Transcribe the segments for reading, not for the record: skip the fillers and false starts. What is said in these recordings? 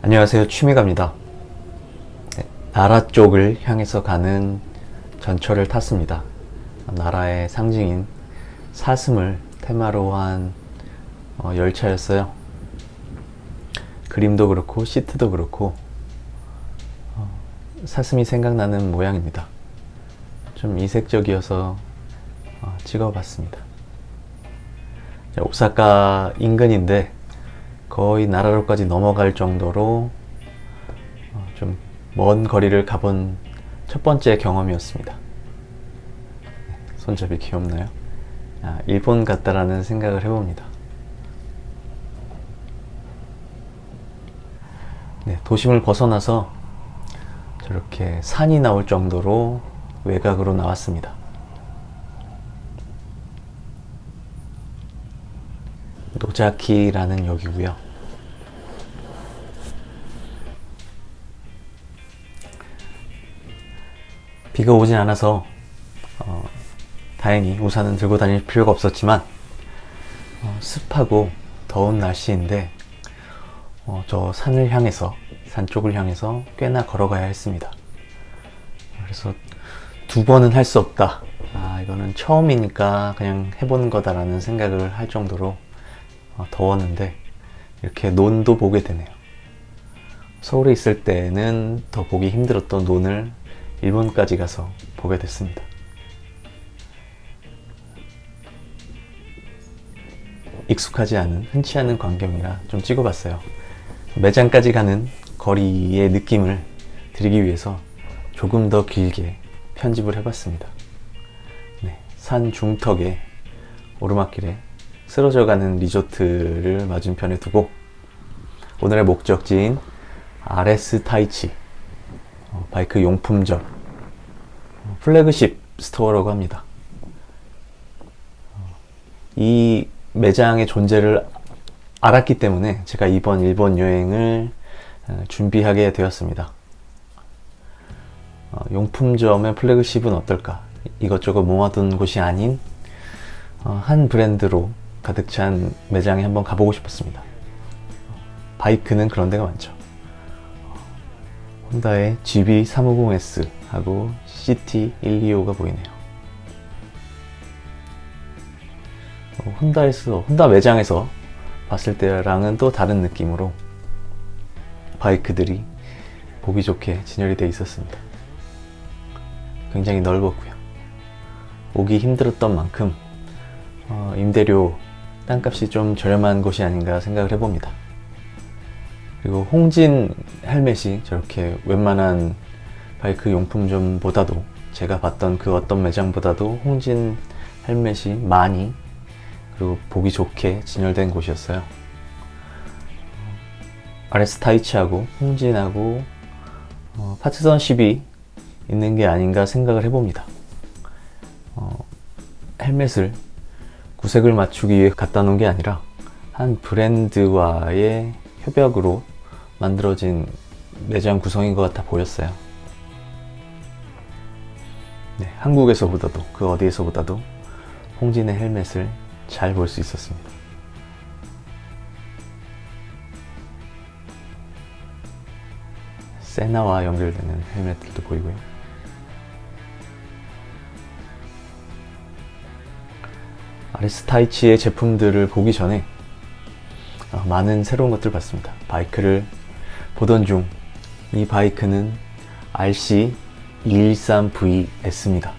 안녕하세요. 취미갑니다. 나라 쪽을 향해서 가는 전철을 탔습니다. 나라의 상징인 사슴을 테마로 한 열차였어요. 그림도 그렇고 시트도 그렇고 사슴이 생각나는 모양입니다. 좀 이색적이어서 찍어봤습니다. 오사카 인근인데 거의 나라로까지 넘어갈 정도로 좀 먼 거리를 가본 첫 번째 경험이었습니다. 손잡이 귀엽나요? 일본 같다라는 생각을 해봅니다. 도심을 벗어나서 저렇게 산이 나올 정도로 외곽으로 나왔습니다. 노자키라는 역이고요. 비가 오진 않아서 다행히 우산은 들고 다닐 필요가 없었지만 습하고 더운 날씨인데 저 산을 향해서 산 쪽을 향해서 꽤나 걸어가야 했습니다. 그래서 두 번은 할 수 없다. 이거는 처음이니까 그냥 해보는 거다라는 생각을 할 정도로 더웠는데 이렇게 논도 보게 되네요. 서울에 있을 때는 더 보기 힘들었던 논을 일본까지 가서 보게 됐습니다. 익숙하지 않은, 흔치 않은 광경이라 좀 찍어봤어요. 매장까지 가는 거리의 느낌을 드리기 위해서 조금 더 길게 편집을 해봤습니다. 산 중턱에 오르막길에 쓰러져가는 리조트를 맞은편에 두고 오늘의 목적지인 RS 타이치 바이크 용품점 플래그십 스토어라고 합니다. 이 매장의 존재를 알았기 때문에 제가 이번 일본 여행을 준비하게 되었습니다. 용품점의 플래그십은 어떨까? 이것저것 모아둔 곳이 아닌 한 브랜드로 가득 찬 매장에 한번 가보고 싶었습니다. 바이크는 그런 데가 많죠. 혼다의 GB350S 하고 CT125가 보이네요. 혼다 매장에서 봤을 때랑은 또 다른 느낌으로 바이크들이 보기 좋게 진열이 되어 있었습니다. 굉장히 넓었고요. 오기 힘들었던 만큼 임대료, 땅값이 좀 저렴한 곳이 아닌가 생각을 해봅니다. 그리고 홍진 헬멧이 저렇게 웬만한 바이크 용품점보다도 제가 봤던 그 어떤 매장보다도 홍진 헬멧이 많이 그리고 보기 좋게 진열된 곳이었어요. RS 타이치하고 홍진하고 파트너십이 있는 게 아닌가 생각을 해봅니다. 헬멧을 구색을 맞추기 위해 갖다 놓은 게 아니라 한 브랜드와의 협약으로 만들어진 매장 구성인 것 같아 보였어요. 한국에서보다도 그 어디에서보다도 홍진의 헬멧을 잘 볼 수 있었습니다. 세나와 연결되는 헬멧들도 보이고요. RS 타이치의 제품들을 보기 전에 많은 새로운 것들을 봤습니다. 바이크를 보던 중 이 바이크는 RC213VS입니다.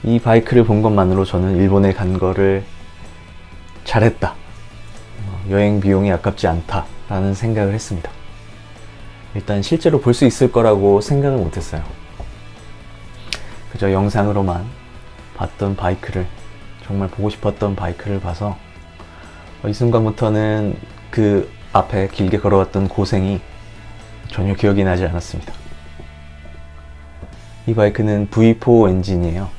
이 바이크를 본 것만으로 저는 일본에 간 거를 잘했다. 여행 비용이 아깝지 않다 라는 생각을 했습니다. 일단 실제로 볼 수 있을 거라고 생각을 못했어요. 그저 영상으로만 봤던 바이크를, 정말 보고 싶었던 바이크를 봐서 이 순간부터는 그 앞에 길게 걸어왔던 고생이 전혀 기억이 나지 않았습니다. 이 바이크는 V4 엔진이에요.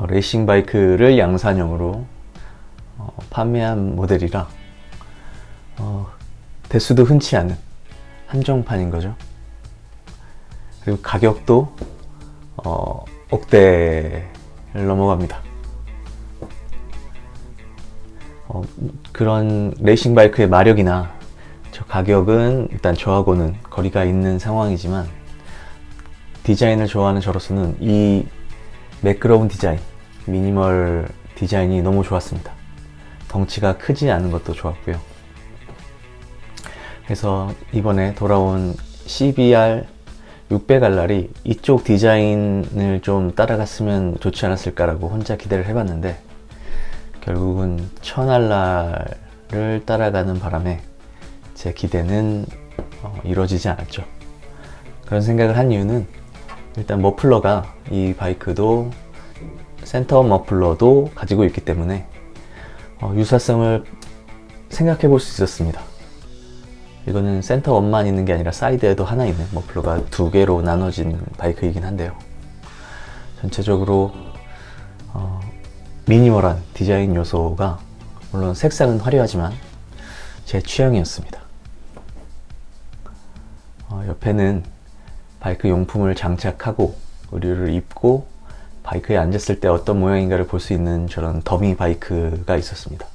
레이싱 바이크를 양산형으로 판매한 모델이라 대수도 흔치 않은 한정판인 거죠. 그리고 가격도 억대를 넘어갑니다. 그런 레이싱 바이크의 마력이나 저 가격은 일단 저하고는 거리가 있는 상황이지만, 디자인을 좋아하는 저로서는 이 매끄러운 디자인, 미니멀 디자인이 너무 좋았습니다. 덩치가 크지 않은 것도 좋았고요. 그래서 이번에 돌아온 CBR 600R이 이쪽 디자인을 좀 따라갔으면 좋지 않았을까라고 혼자 기대를 해봤는데, 결국은 1000R을 따라가는 바람에 제 기대는 이루어지지 않았죠. 그런 생각을 한 이유는, 일단 머플러가 이 바이크도 센터 머플러도 가지고 있기 때문에 유사성을 생각해 볼 수 있었습니다. 이거는 센터 원만 있는 게 아니라 사이드에도 하나 있는 머플러가 두 개로 나눠진 바이크이긴 한데요. 전체적으로 미니멀한 디자인 요소가, 물론 색상은 화려하지만 제 취향이었습니다. 옆에는 바이크 용품을 장착하고 의류를 입고 바이크에 앉았을 때 어떤 모양인가를 볼 수 있는 저런 더미 바이크가 있었습니다.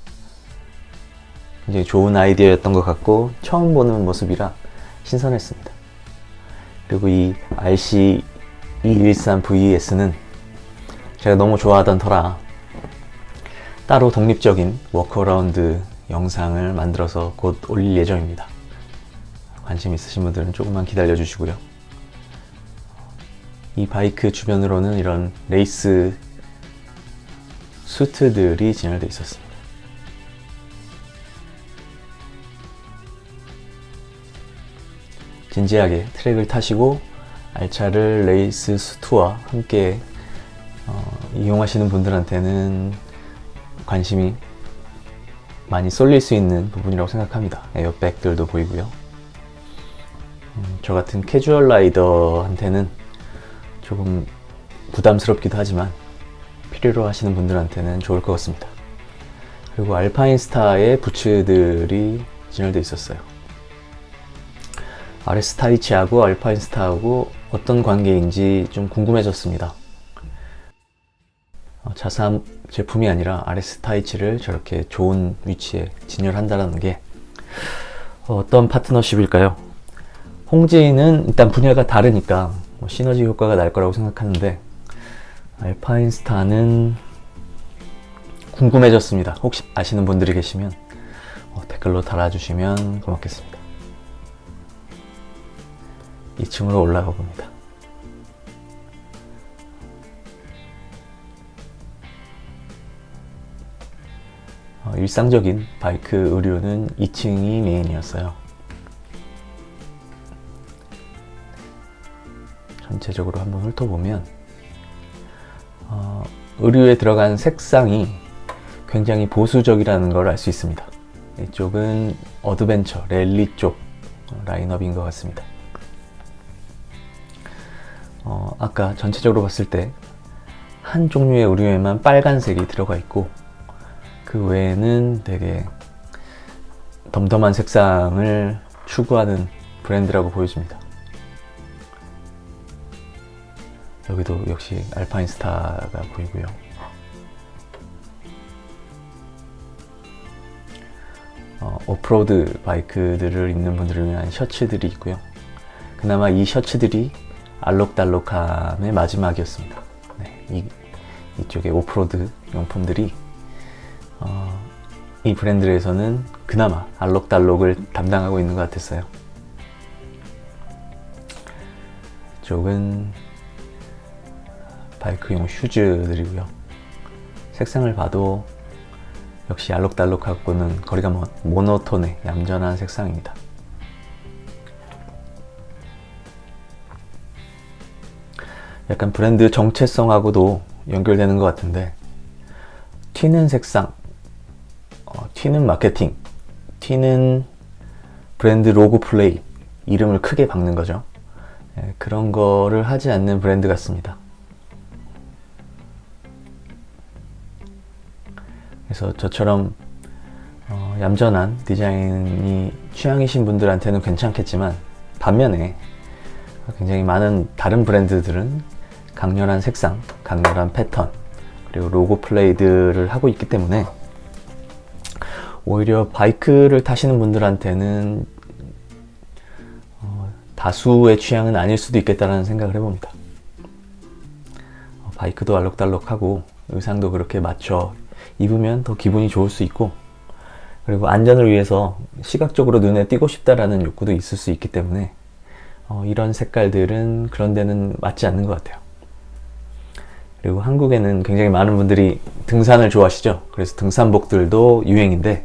굉장히 좋은 아이디어였던 것 같고 처음 보는 모습이라 신선했습니다. 그리고 이 RC213VS는 제가 너무 좋아하던 터라 따로 독립적인 워크어라운드 영상을 만들어서 곧 올릴 예정입니다. 관심 있으신 분들은 조금만 기다려 주시고요. 이 바이크 주변으로는 이런 레이스 수트들이 진열되어 있었습니다. 진지하게 트랙을 타시고 알차를 레이스 수트와 함께 이용하시는 분들한테는 관심이 많이 쏠릴 수 있는 부분이라고 생각합니다. 에어백들도 보이고요. 저 같은 캐주얼 라이더한테는 조금 부담스럽기도 하지만 필요로 하시는 분들한테는 좋을 것 같습니다. 그리고 알파인스타의 부츠들이 진열되어 있었어요. RS 타이치하고 알파인스타하고 어떤 관계인지 좀 궁금해졌습니다. 자사 제품이 아니라 RS 타이치를 저렇게 좋은 위치에 진열한다는 게 어떤 파트너십일까요? 홍지는 일단 분야가 다르니까 시너지 효과가 날 거라고 생각하는데, 알파인스타는 궁금해졌습니다. 혹시 아시는 분들이 계시면 댓글로 달아주시면 고맙겠습니다. 2층으로 올라가 봅니다. 일상적인 바이크 의류는 2층이 메인이었어요. 전체적으로 한번 훑어보면 의류에 들어간 색상이 굉장히 보수적이라는 걸 알 수 있습니다. 이쪽은 어드벤처, 랠리 쪽 라인업인 것 같습니다. 아까 전체적으로 봤을 때 한 종류의 의류에만 빨간색이 들어가 있고, 그 외에는 되게 덤덤한 색상을 추구하는 브랜드라고 보여집니다. 여기도 역시 알파인스타가 보이고요. 오프로드 바이크들을 입는 분들을 위한 셔츠들이 있고요. 그나마 이 셔츠들이 알록달록함의 마지막이었습니다. 네, 이쪽에 오프로드 용품들이 이 브랜드에서는 그나마 알록달록을 담당하고 있는 것 같았어요. 이쪽은 바이크용 슈즈들이고요. 색상을 봐도 역시 알록달록하고는 거리가 먼 모노톤의 얌전한 색상입니다. 약간 브랜드 정체성하고도 연결되는 것 같은데, 튀는 색상, 튀는 마케팅, 튀는 브랜드 로고 플레이, 이름을 크게 박는 거죠. 그런 거를 하지 않는 브랜드 같습니다. 그래서 저처럼 얌전한 디자인이 취향이신 분들한테는 괜찮겠지만, 반면에 굉장히 많은 다른 브랜드들은 강렬한 색상, 강렬한 패턴, 그리고 로고 플레이드를 하고 있기 때문에 오히려 바이크를 타시는 분들한테는 다수의 취향은 아닐 수도 있겠다는 생각을 해봅니다. 바이크도 알록달록하고 의상도 그렇게 맞춰 입으면 더 기분이 좋을 수 있고, 그리고 안전을 위해서 시각적으로 눈에 띄고 싶다라는 욕구도 있을 수 있기 때문에 이런 색깔들은 그런 데는 맞지 않는 것 같아요. 그리고 한국에는 굉장히 많은 분들이 등산을 좋아하시죠. 그래서 등산복들도 유행인데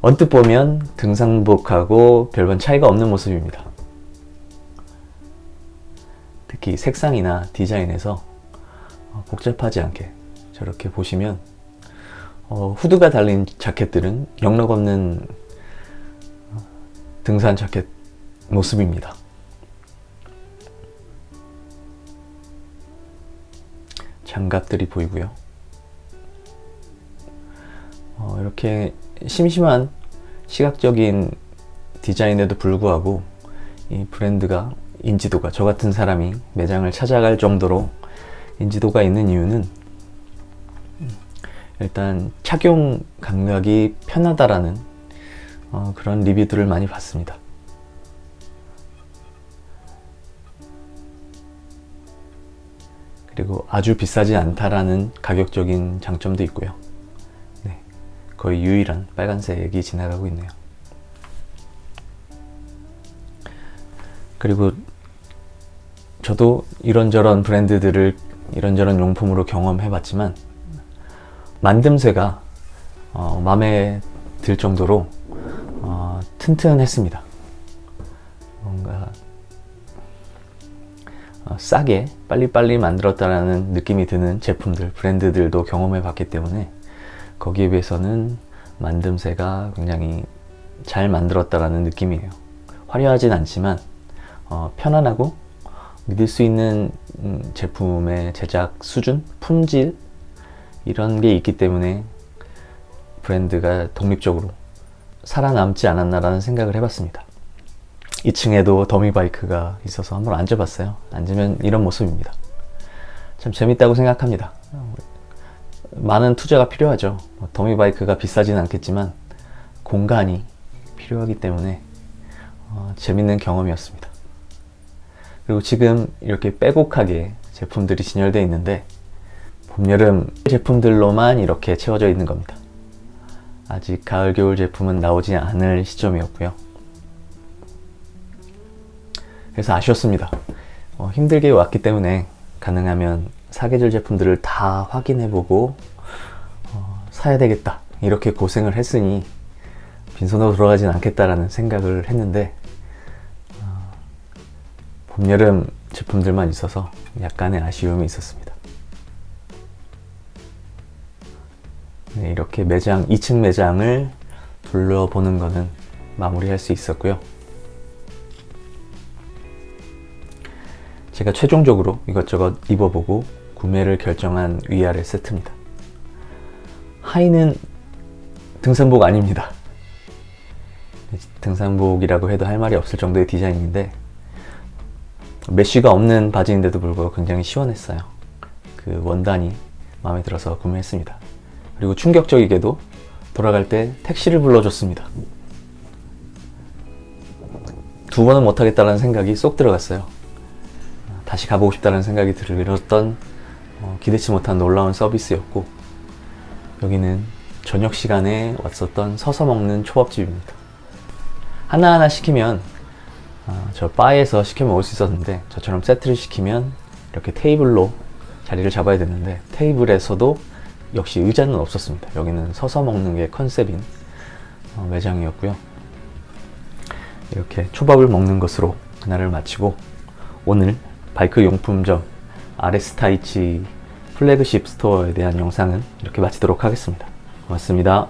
언뜻 보면 등산복하고 별반 차이가 없는 모습입니다. 특히 색상이나 디자인에서 복잡하지 않게 저렇게 보시면 후드가 달린 자켓들은 영락 없는 등산 자켓 모습입니다. 장갑들이 보이고요. 이렇게 심심한 시각적인 디자인에도 불구하고 이 브랜드가 인지도가, 저 같은 사람이 매장을 찾아갈 정도로 인지도가 있는 이유는 일단 착용 감각이 편하다라는 그런 리뷰들을 많이 봤습니다. 그리고 아주 비싸지 않다라는 가격적인 장점도 있고요. 네, 거의 유일한 빨간색이 지나가고 있네요. 그리고 저도 이런저런 브랜드들을 이런저런 용품으로 경험해 봤지만 만듦새가 마음에 들 정도로 튼튼했습니다. 뭔가 싸게 빨리빨리 만들었다라는 느낌이 드는 제품들, 브랜드들도 경험해 봤기 때문에 거기에 비해서는 만듦새가 굉장히 잘 만들었다라는 느낌이에요. 화려하진 않지만 편안하고 믿을 수 있는 제품의 제작 수준, 품질 이런 게 있기 때문에 브랜드가 독립적으로 살아남지 않았나라는 생각을 해봤습니다. 2층에도 더미 바이크가 있어서 한번 앉아봤어요. 앉으면 이런 모습입니다. 참 재밌다고 생각합니다. 많은 투자가 필요하죠. 더미 바이크가 비싸진 않겠지만 공간이 필요하기 때문에 재밌는 경험이었습니다. 그리고 지금 이렇게 빼곡하게 제품들이 진열되어 있는데 봄, 여름 제품들로만 이렇게 채워져 있는 겁니다. 아직 가을, 겨울 제품은 나오지 않을 시점이었고요. 그래서 아쉬웠습니다. 힘들게 왔기 때문에 가능하면 사계절 제품들을 다 확인해보고 사야 되겠다, 이렇게 고생을 했으니 빈손으로 돌아가진 않겠다라는 생각을 했는데 봄, 여름 제품들만 있어서 약간의 아쉬움이 있었습니다. 네, 이렇게 매장, 2층 매장을 둘러보는 거는 마무리할 수 있었고요. 제가 최종적으로 이것저것 입어보고 구매를 결정한 위아래 세트입니다. 하의는 등산복 아닙니다. 등산복이라고 해도 할 말이 없을 정도의 디자인인데 메쉬가 없는 바지인데도 불구하고 굉장히 시원했어요. 그 원단이 마음에 들어서 구매했습니다. 그리고 충격적이게도 돌아갈 때 택시를 불러줬습니다. 2번은 못하겠다는 생각이 쏙 들어갔어요. 다시 가보고 싶다는 생각이 들었던 기대치 못한 놀라운 서비스였고, 여기는 저녁 시간에 왔었던 서서 먹는 초밥집입니다. 하나하나 시키면 저 바에서 시켜 먹을 수 있었는데 저처럼 세트를 시키면 이렇게 테이블로 자리를 잡아야 되는데 테이블에서도 역시 의자는 없었습니다. 여기는 서서 먹는 게 컨셉인 매장이었고요. 이렇게 초밥을 먹는 것으로 그날을 마치고 오늘 바이크 용품점 RS 타이치 플래그십 스토어에 대한 영상은 이렇게 마치도록 하겠습니다. 고맙습니다.